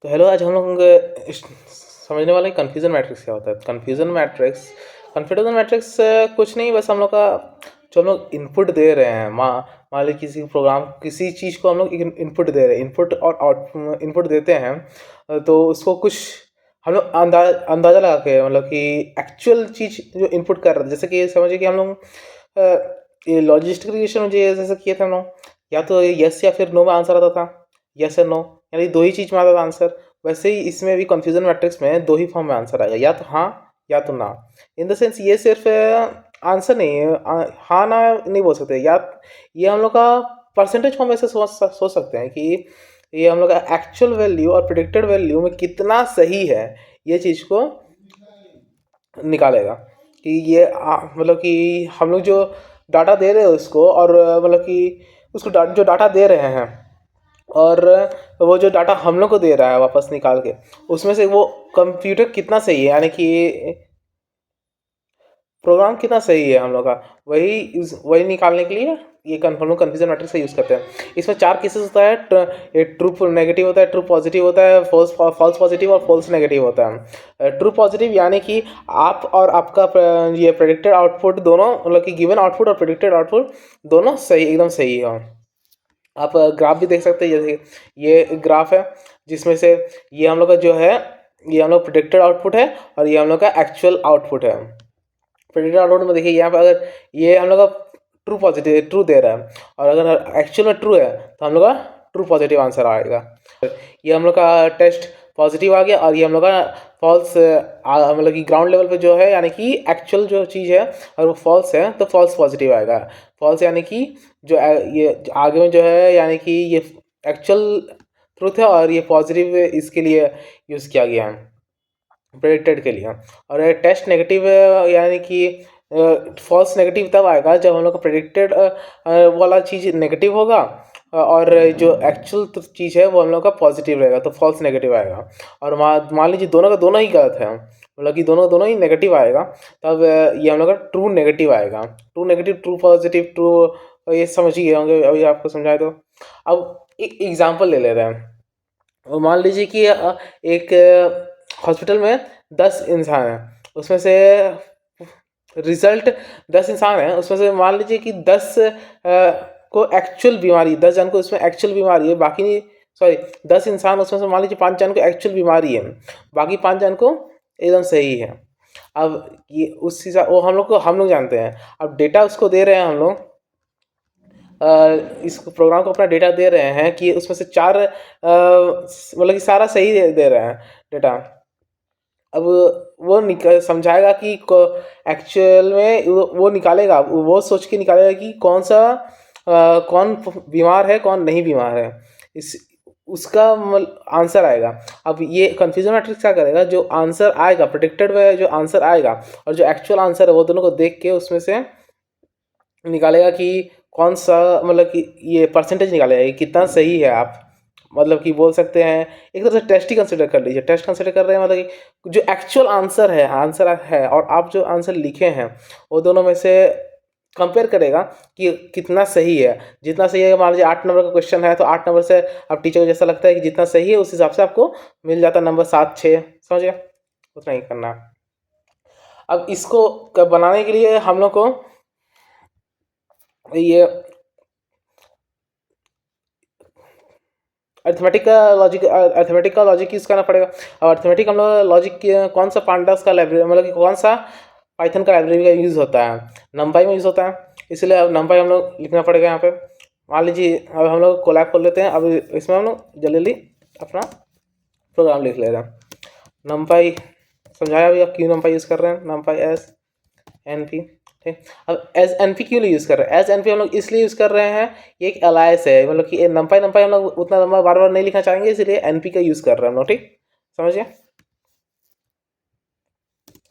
तो हेलो, आज हम लोग समझने वाले कन्फ्यूज़न मैट्रिक्स क्या होता है। कन्फ्यूजन मैट्रिक्स कुछ नहीं, बस हम लोग का जो हम लोग इनपुट दे रहे हैं, मान लीजिए किसी प्रोग्राम किसी चीज़ को हम लोग इनपुट दे रहे हैं, इनपुट और आउट इनपुट देते हैं। तो उसको कुछ हम लोग अंदाज़ा लगा के, मतलब कि एक्चुअल चीज़ जो इनपुट कर रहे थे, जैसे कि समझिए कि हम लोग ये लॉजिस्टिक रिग्रेशन में जैसे किए थे हम लोग, या तो यस या फिर नो में आंसर आता था, यस या नो, यानी दो ही चीज़ में आता था आंसर। वैसे ही इसमें भी कन्फ्यूजन मैट्रिक्स में दो ही फॉर्म में आंसर आएगा, या तो हाँ या तो ना। इन द सेंस ये सिर्फ आंसर नहीं है, हाँ ना नहीं बोल सकते, या ये हम लोग का परसेंटेज फॉर्म में से सोच सकते हैं कि ये हम लोग का एक्चुअल वैल्यू और प्रिडिक्टेड वैल्यू में कितना सही है, ये चीज़ को निकालेगा। कि ये मतलब कि हम लोग जो डाटा दे रहे हैं उसको, और मतलब कि उसको जो डाटा दे रहे हैं, और वो जो डाटा हम लोग को दे रहा है वापस निकाल के, उसमें से वो कंप्यूटर कितना सही है, यानी कि प्रोग्राम कितना सही है हम लोग का, वही निकालने के लिए ये हम लोग कन्फ्यूजन मैट्रिक्स का यूज़ करते हैं। इसमें चार केसेस होता है, एक ट्रू नेगेटिव होता है, ट्रू पॉजिटिव होता है, फॉल्स पॉजिटिव और फॉल्स नेगेटिव होता है। ट्रू पॉजिटिव यानी कि आप और आपका ये प्रेडिक्टेड आउटपुट दोनों, मतलब कि गिवन आउटपुट और प्रेडिक्टेड आउटपुट दोनों सही, एकदम सही हो। आप ग्राफ भी देख सकते हैं, जैसे ये ग्राफ है जिसमें से ये हम लोग का जो है, ये हम लोग प्रेडिक्टेड आउटपुट है, और ये हम लोग का एक्चुअल आउटपुट है। प्रेडिक्टेड आउटपुट में देखिए यहाँ पे, अगर ये हम लोग का ट्रू पॉजिटिव ट्रू दे रहा है, और अगर एक्चुअल में ट्रू है तो हम लोग का ट्रू पॉजिटिव आंसर आएगा। ये हम लोग का टेस्ट पॉजिटिव आ गया, और ये हम लोग का फॉल्स, मतलब कि ग्राउंड लेवल पे जो है, यानी कि एक्चुअल जो चीज़ है और वो फॉल्स है तो फॉल्स पॉजिटिव आएगा। फॉल्स यानी कि जो ये आगे में जो है, यानी कि ये एक्चुअल ट्रूथ है, और ये पॉजिटिव इसके लिए यूज़ किया गया है, प्रेडिक्टेड के लिए। और टेस्ट नेगेटिव यानी कि फॉल्स नेगेटिव तब आएगा जब हम लोग का प्रेडिक्टेड वाला चीज़ नेगेटिव होगा, और जो एक्चुअल चीज़ है वो हम लोग का पॉजिटिव रहेगा, तो फॉल्स नेगेटिव आएगा। और मान लीजिए दोनों का दोनों ही गलत है, मतलब कि दोनों दोनों ही नेगेटिव आएगा, तब ये हम लोग का ट्रू नेगेटिव आएगा। True negative, true positive, true, ये समझ ही गए होंगे अभी आपको समझाए तो। अब एक एग्जांपल ले ले रहे हैं। और मान लीजिए कि एक हॉस्पिटल में 10 इंसान हैं, उसमें से रिजल्ट 10 इंसान हैं, उसमें से मान लीजिए कि 10 को एक्चुअल बीमारी, 10 जन को उसमें एक्चुअल बीमारी है, बाकी नहीं, सॉरी, 10 इंसान उसमें से मान लीजिए 5 जन को एक्चुअल बीमारी है, बाकी 5 जन को एकदम सही है। अब ये उस हिसाब, वो हम लोग जानते हैं। अब डेटा उसको दे रहे हैं हम लोग, इस प्रोग्राम को अपना डेटा दे रहे हैं कि उसमें से चार, मतलब कि सारा सही दे रहे हैं डेटा। अब वो समझाएगा कि एक्चुअल में वो निकालेगा, वो सोच के निकालेगा कि कौन बीमार है, कौन नहीं बीमार है, इस उसका आंसर आएगा। अब ये कन्फ्यूजन मैट्रिक्स क्या करेगा, जो आंसर आएगा प्रेडिक्टेड में, जो आंसर आएगा और जो एक्चुअल आंसर है, वो दोनों को देख के उसमें से निकालेगा कि कौन सा, मतलब कि ये परसेंटेज निकालेगा कि कितना सही है आप, मतलब कि बोल सकते हैं एक तरह से टेस्ट ही कंसिडर कर लीजिए। टेस्ट कंसिडर कर रहे हैं, मतलब कि जो एक्चुअल आंसर है और आप जो आंसर लिखे हैं, वो दोनों में से कंपेयर करेगा कि कितना सही है। जितना सही है, मान लीजिए 8 नंबर का क्वेश्चन है, तो 8 नंबर से अब टीचर को जैसा लगता है कि जितना सही है उस हिसाब से आपको मिल जाता है नंबर 7, 6, समझ गया, उतना ही करना है। अब इसको बनाने के लिए हम लोग को ये अर्थमेटिक का लॉजिक यूज़ करना पड़ेगा। और अर्थमेटिक हम लोग लॉजिक कौन सा पांडास का लाइब्रेरी, मतलब कि कौन सा पाइथन का लाइब्रेरी का यूज़ होता है, नंपाई में यूज़ होता है, इसलिए अब नंपाई हम लोग लिखना पड़ेगा यहाँ पे। मान लीजिए अब हम लोग कोलैब खोल लेते हैं, अब इसमें हम लोग जल्दी अपना प्रोग्राम लिख ले रहे हैं। नंपाई समझाया अभी, अब क्यों नंपाई यूज़ कर रहे हैं, नंपाई एस एन पी, ठीक। अब एज एन पी क्यों नहीं यूज़ कर रहे हैं, एज एन पी हम लोग इसलिए यूज़ कर रहे हैं, ये एक अलायस है, मतलब कि नंपाई नंपाई हम लोग उतना लंबा बार बार नहीं लिखना चाहेंगे, इसलिए एन पी का यूज़ कर रहे हैं हम लोग, ठीक, समझिए।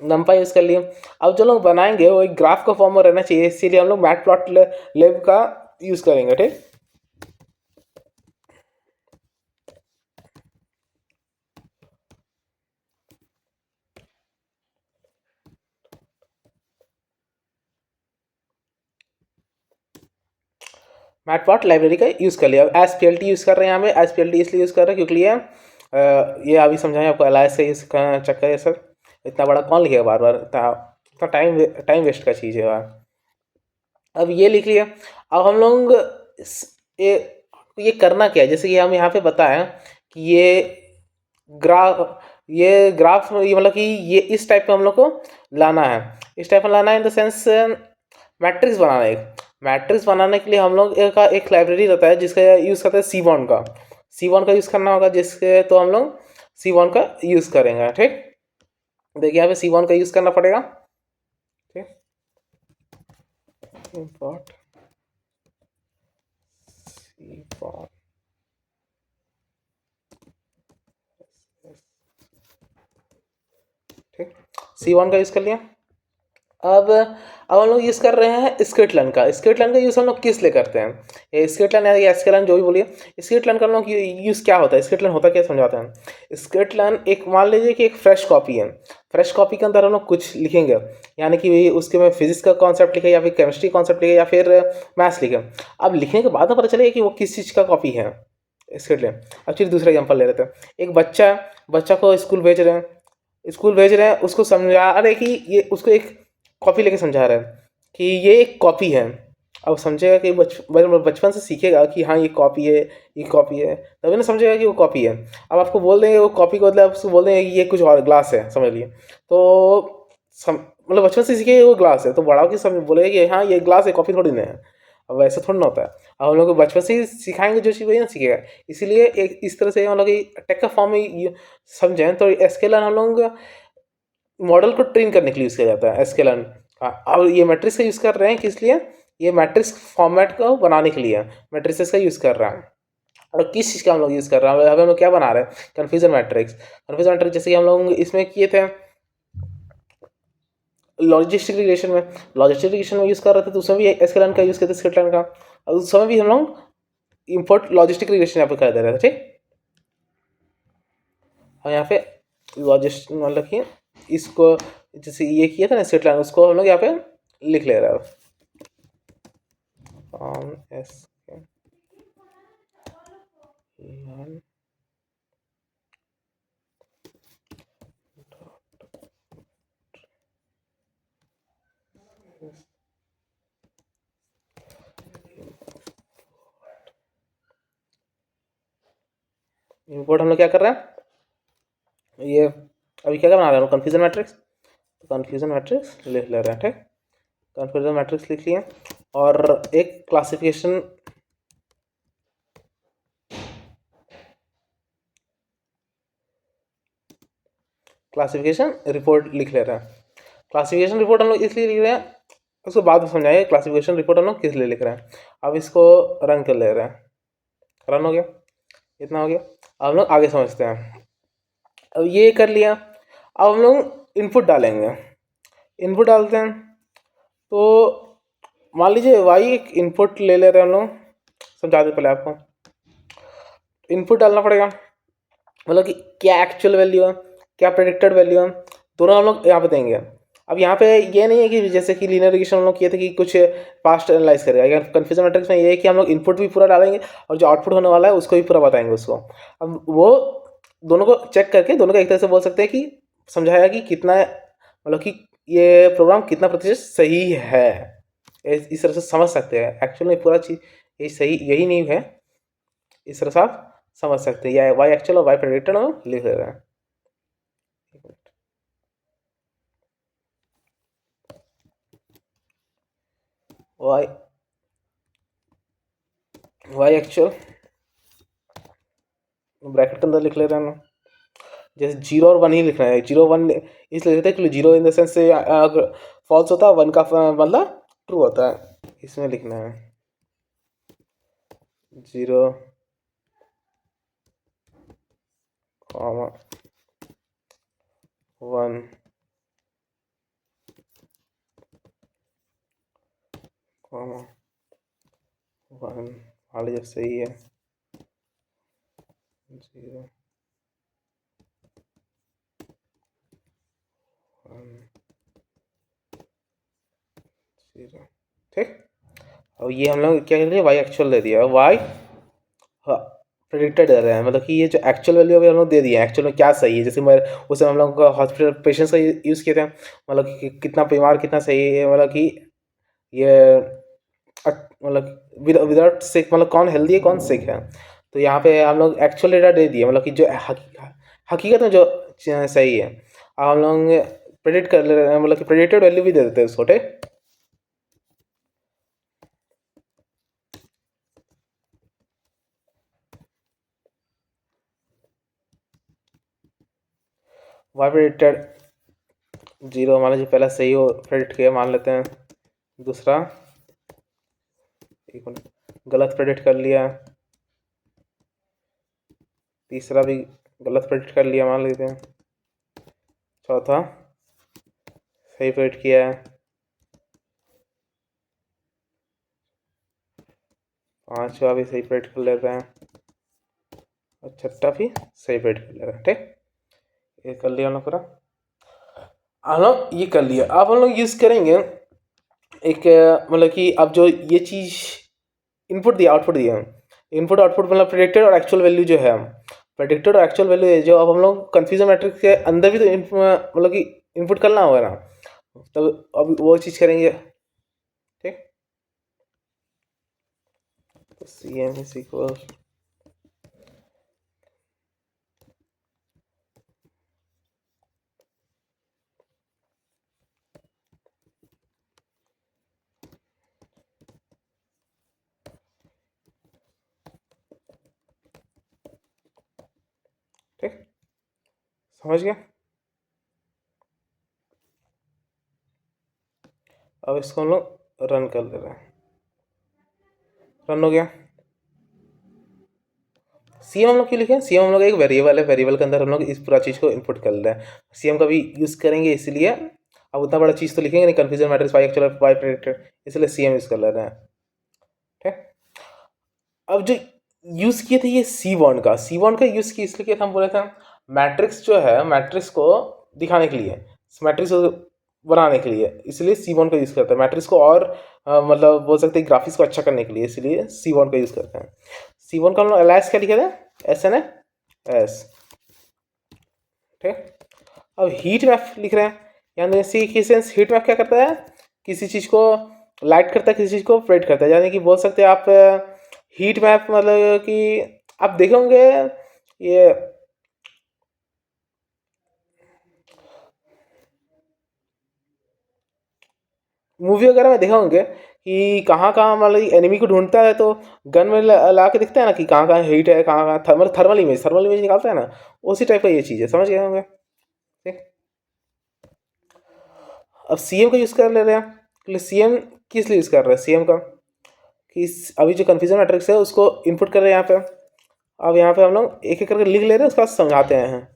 नंपाई यूज़ कर लिए। अब जो लोग बनाएंगे वो एक ग्राफ का फॉर्म में रहना चाहिए, इसीलिए हम लोग मैट प्लॉट लेब का यूज़ करेंगे, ठीक। मैट प्लॉट लाइब्रेरी का यूज़ कर लिया। अब S P L T use कर रहे हैं यहाँ पे, एस पी एल टी इसलिए यूज़ कर रहे हैं क्योंकि ये ये अभी समझाएं आपको एलाइस का यूज़ चक्कर है सर, इतना बड़ा कौन लिखेगा बार बार, इतना इतना टाइम वेस्ट का चीज़ है यार। अब ये लिख लिया। अब हम लोग ये करना क्या है, जैसे कि हम यहाँ पे बताएं कि ग्राफ ग्राफ ये मतलब कि ये इस टाइप का हम लोग को लाना है, इस टाइप में लाना है इन द सेंस मैट्रिक्स बनाना है। एक मैट्रिक्स बनाने के लिए हम लोग एक लाइब्रेरी रहता है जिसका यूज़ करते हैं सीबॉन का, सीबॉन का यूज़ करना होगा, जिसके तो हम लोग सीबॉन का यूज़ करेंगे। ठीक, देखिए यहाँ पे सीबॉन का यूज़ करना पड़ेगा। ठीक, इंपोर्ट सीबॉन, ठीक, सीबॉन का यूज़ कर लिया। अब हम लोग यूज़ कर रहे हैं स्किटलन का। स्किटलन का यूज़ हम लोग किस लिए करते हैं, ये स्किटलन या एस्केलन जो भी बोलिए। स्किटलन का हम लोग यूज़ क्या होता है, स्किटलन होता क्या समझाते हैं। स्किटलन एक मान लीजिए कि एक फ्रेश कॉपी है, फ्रेश कॉपी के अंदर हम लोग कुछ लिखेंगे, यानी कि उसके में फिजिक्स का कॉन्सेप्ट लिखे या फिर केमिस्ट्री कॉन्सेप्ट लिखे या फिर मैथ्स लिखे। अब लिखने के बाद में पता चलेगा कि वो किस चीज़ का कॉपी है स्किटलन। अब फिर दूसरा एग्जाम्पल ले लेते हैं। एक बच्चा को स्कूल भेज रहे हैं, उसको समझा रहे कि ये उसको एक कॉपी लेके समझा रहा है कि ये एक कॉपी है। अब समझेगा कि बचपन से सीखेगा कि हाँ ये कॉपी है, ये कॉपी है, तभी ना समझेगा कि वो कॉपी है। अब आपको बोल देंगे वो कॉपी को, मतलब उसको बोल देंगे कि ये कुछ और ग्लास है, समझ लिए, तो मतलब बचपन से सीखे वो ग्लास है, तो बड़ा होकर समझ बोलेगा कि हाँ ये ग्लास है, कॉपी थोड़ी ना है। अब ऐसा थोड़ी ना होता है। अब हम लोग को बचपन से ही सिखाएंगे जो चीज़ वही ना सीखेगा। इसीलिए एक इस तरह से हम लोग टेक का फॉर्म में समझें तो एसक्यूएल हम लोग मॉडल को ट्रेन करने के लिए यूज़ किया जाता है एसक्यूएल का। अब ये मैट्रिक्स का यूज़ कर रहे हैं किस लिए, ये मैट्रिक्स फॉर्मेट को बनाने के लिए मैट्रिसेस का यूज़ कर रहा है। और किस चीज़ का हम लोग यूज़ कर रहे हैं, अभी हम लोग क्या बना रहे हैं, कन्फ्यूजन मैट्रिक्स। कन्फ्यूजन मैट्रिक्स जैसे कि हम लोग इसमें किए थे लॉजिस्टिक रिग्रेशन में यूज़ कर रहे थे, तो उसमें भी एसक्यूएल का यूज़ करते थे, स्किटलन का। और उस समय भी हम लोग इम्पोर्ट लॉजिस्टिक रिग्रेशन यहाँ पे कर दे रहे थे। ठीक, और यहाँ पे लॉजिस्ट मतलब कि इसको जैसे ये किया था ना स्ट्रेट लाइन, उसको हम लोग यहाँ पे लिख ले रहे हैं एस इम्पोर्ट हम लोग क्या कर रहे हैं, ये अभी क्या बना रहे हैं कन्फ्यूजन मैट्रिक्स, तो कन्फ्यूजन मैट्रिक्स लिख ले रहे हैं। ठीक, कन्फ्यूजन मैट्रिक्स लिख लिए और एक क्लासिफिकेशन रिपोर्ट लिख ले रहे हैं। क्लासिफिकेशन रिपोर्ट हम लोग इसलिए लिख रहे हैं, उसको बाद में समझाएंगे क्लासिफिकेशन रिपोर्ट हम लोग किस लिए लिख रहे हैं। अब इसको रन कर ले रहे हैं, रन हो गया, इतना हो गया। अब हम लोग आगे समझते हैं। अब ये कर लिया, अब हम लोग इनपुट डालेंगे। इनपुट डालते हैं तो मान लीजिए वाई एक इनपुट ले ले रहे हैं हम लोग, समझा दे पहले आपको। इनपुट डालना पड़ेगा, मतलब कि क्या एक्चुअल वैल्यू है, क्या प्रेडिक्टेड वैल्यू है, दोनों हम लोग यहाँ पे देंगे। अब यहाँ पे ये नहीं है कि जैसे कि लीनियर रिग्रेशन हम लोग किए थे कि कुछ पास्ट एनालाइज करेगा, या कन्फ्यूजन मैट्रिक्स में ये है कि हम लोग इनपुट भी पूरा डालेंगे और जो आउटपुट होने वाला है उसको भी पूरा बताएंगे उसको। अब वो दोनों को चेक करके दोनों का एक तरह से बोल सकते हैं कि समझाया कि कितना मतलब कि ये प्रोग्राम कितना प्रतिशत सही है, इस तरह से समझ सकते हैं। एक्चुअल में पूरा चीज़ ये सही यही नहीं है, इस तरह से आप समझ सकते हैं। या वाई एक्चुअल और वाई प्रेडिक्टेड हम लिख रहे हैं। वाई वाई एक्चुअल ब्रैकेट के अंदर लिख ले रहे हैं हम। जैसे 0 और 1 ही लिखना है, 0 1 इसलिए लिखते हैं कि 0 इन द सेंस से फॉल्स होता है, 1 का मतलब ट्रू होता है, इसमें लिखना है 0 1 1 मान लीजिए सही है 0 1 0। ठीक, अब ये हम लोग क्या कर लिया, वाई एक्चुअल दे दिया। वाई प्रेडिक्टेड दे रहे हैं, मतलब कि ये जो एक्चुअल वैल्यू अभी हम लोग दे दिए हैं, एक्चुअल में क्या सही है, जैसे मैं उसे हम लोग हॉस्पिटल पेशेंट्स का यूज़ किए थे, मतलब कि कितना बीमार कितना सही है, मतलब कि ये मतलब विदाउट सिक, मतलब कौन हेल्दी है कौन सिक है। तो यहाँ पे हम लोग एक्चुअल डेटा दे दिए, मतलब कि जो हकीकत में जो सही है, अब हम लोग प्रेडिक्ट कर ले रहे हैं, मतलब कि प्रेडिक्टेड वैल्यू भी दे देते हैं उसको, ठीक। वाई प्रेडिक्टेड 0 मान लीजिए, पहला सही हो प्रेडिक्ट किया मान लेते हैं, दूसरा एक मिनट गलत प्रेडिक्ट कर लिया, तीसरा भी गलत प्रेडिक्ट कर लिया मान लेते हैं, चौथा सही प्रेडिक्ट किया है, पांचवा भी सही प्रेडिक्ट कर लेते हैं, और छठा भी सही प्रेडिक्ट कर लेते हैं, ठीक। ये कर लिया हम लोग पूरा, हम लोग ये कर लिया। अब हम लोग यूज़ करेंगे एक मतलब कि अब जो ये चीज़ इनपुट दिया आउटपुट दिया, इनपुट आउटपुट मतलब प्रेडिक्टेड और एक्चुअल वैल्यू जो है, प्रेडिक्टेड और एक्चुअल वैल्यू है जो, अब हम लोग कन्फ्यूजन मैट्रिक्स के अंदर भी तो मतलब कि इनपुट करना होगा ना, तब अब वो चीज़ करेंगे, ठीक। तो सी एम इज इक्वल, ठीक, समझ गया। अब इसको हम लोग रन कर ले रहे हैं, रन हो गया। सी एम हम लोग क्यों लिखे, सी एम हम लोग एक वेरिएबल है, वेरिएबल के अंदर हम लोग इस पूरा चीज़ को इनपुट कर रहे हैं, सी एम का भी यूज़ करेंगे इसलिए। अब उतना बड़ा चीज़ तो लिखेंगे नहीं, confusion matrix by actual by predicted, इसलिए सी एम यूज़ कर ले रहे हैं, ठीक। अब जो यूज़ किए थे ये सी बॉन्ड का यूज़ किए इसलिए किया था, हम बोले थे मैट्रिक्स जो है, मैट्रिक्स को दिखाने के लिए, मैट्रिक्स को बनाने के लिए, इसलिए सी बॉन्ड का यूज़ करते हैं, मैट्रिक्स को और मतलब बोल सकते हैं ग्राफिक्स को अच्छा करने के लिए, इसलिए सी बॉन्ड का यूज़ करते हैं। सी बॉन्ड का हम लोग एलाइस क्या लिखे थे, एस एन एस, ठीक। अब हीट मैप लिख रहे हैं, यानी सी की सेंस हीट मैप क्या करता है, किसी चीज़ को लाइट करता है, किसी चीज़ को प्रेड करता है, यानी कि बोल सकते हैं आप हीट मैप, मतलब कि आप देखे होंगे ये मूवी वगैरह में देखा होंगे कि कहाँ कहाँ मतलब एनिमी को ढूंढता है तो गन में ला के दिखता है ना कि कहाँ कहाँ हीट है, कहाँ कहाँ थर्मल इमेज निकालता है ना, उसी टाइप का ये चीज़ है, समझ गए होंगे, ठीक। अब सी एम का यूज़ कर ले रहे हैं, सी एम किस लिए यूज़ कर रहे हैं सी एम का, कि अभी जो कन्फ्यूजन मैट्रिक्स है उसको इनपुट कर रहे हैं यहाँ पे। अब यहाँ पे हम लोग एक एक करके लिख ले रहे हैं, उसके बाद समझाते हैं।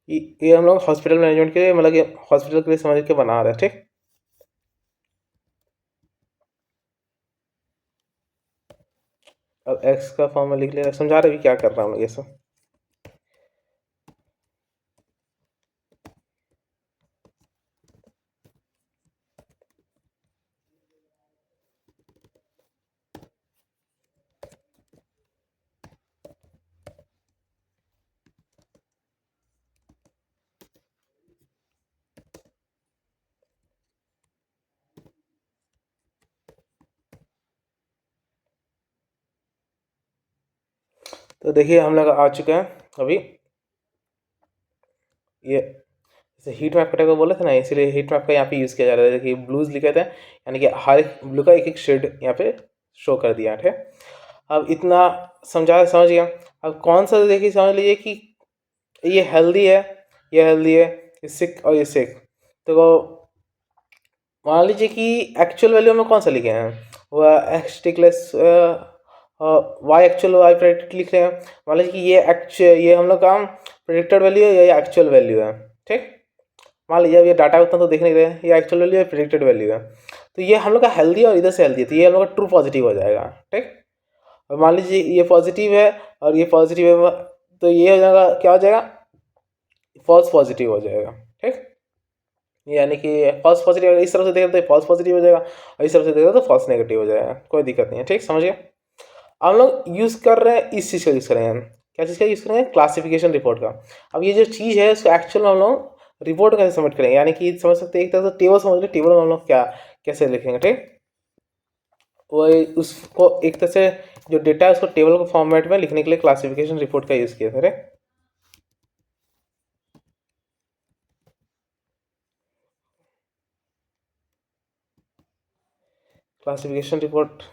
ये हम लोग हॉस्पिटल मैनेजमेंट के लिए, मतलब कि हॉस्पिटल के लिए समझ के बना रहे हैं, ठीक। अब एक्स का फॉर्म में लिख लिया, समझा रहे भी क्या कर रहा हूँ ये सब। तो देखिए हम लोग आ चुके हैं अभी, ये जैसे हीट मैप कटे को बोले थे ना, इसीलिए हीट मैप का यहाँ पे यूज़ किया जा रहा है। देखिए ब्लूज लिखे थे, यानी कि हर एक ब्लू का एक एक शेड यहाँ पे शो कर दिया है। अब इतना समझ गया। अब कौन सा, देखिए समझ लीजिए कि ये हेल्दी है, ये हेल्दी है, ये सिक और ये सिक। तो मान लीजिए कि एक्चुअल वैल्यू में कौन सा लिखे हैं, वह एक्स टिकलेस वाई एक्चुअल वाई प्रेडिक्टेड लिख रहे हैं। मान लीजिए कि ये हम लोग का प्रेडिक्टेड वैल्यू है, ये एक्चुअल वैल्यू है। ठीक, मान लीजिए अब ये डाटा उतना तो देख नहीं रहे, ये एक्चुअल वैल्यू है, प्रेडिक्टेड वैल्यू है। तो ये हम लोग का हेल्दी है और इधर से हेल्दी है, तो ये हम लोग का ट्रू पॉजिटिव हो जाएगा। ठीक, और मान लीजिए ये पॉजिटिव है और ये पॉजिटिव है, तो ये हो जाएगा, क्या हो जाएगा, फॉल्स पॉजिटिव हो जाएगा। ठीक, यानी कि फॉल्स पॉजिटिव इस तरफ से देखा तो फॉल्स पॉजिटिव हो जाएगा, और इस तरफ से देखा तो फॉल्स नेगेटिव हो जाएगा। कोई दिक्कत नहीं है। ठीक, समझिए। हम लोग यूज़ कर रहे हैं, इस चीज़ का यूज़ कर रहे हैं, क्या चीज़ का यूज़ कर रहे हैं, क्लासिफिकेशन रिपोर्ट का। अब ये जो चीज़ है उसको एक्चुअल में हम लोग रिपोर्ट कैसे सबमिट करेंगे, यानी कि समझ सकते हैं एक तरह से टेबल समझ लो, टेबल में हम लोग क्या कैसे लिखेंगे। ठीक, वही उसको एक तरह से जो डेटा है उसको टेबल को फॉर्मेट में लिखने के लिए क्लासिफिकेशन रिपोर्ट का यूज़ किया था। क्लासिफिकेशन रिपोर्ट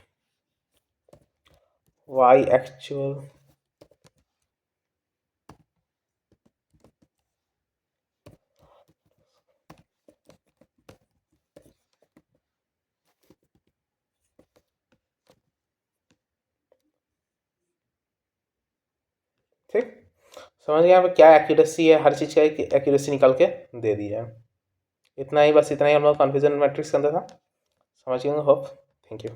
वाई एक्चुअल, ठीक, समझ गए यहाँ पे क्या एक्यूरेसी है, हर चीज़ का एक एक्यूरेसी निकाल के दे दिया है। इतना ही, बस इतना ही हम लोग कन्फ्यूजन मैट्रिक्स के अंदर था। समझ गए, होप। Thank you.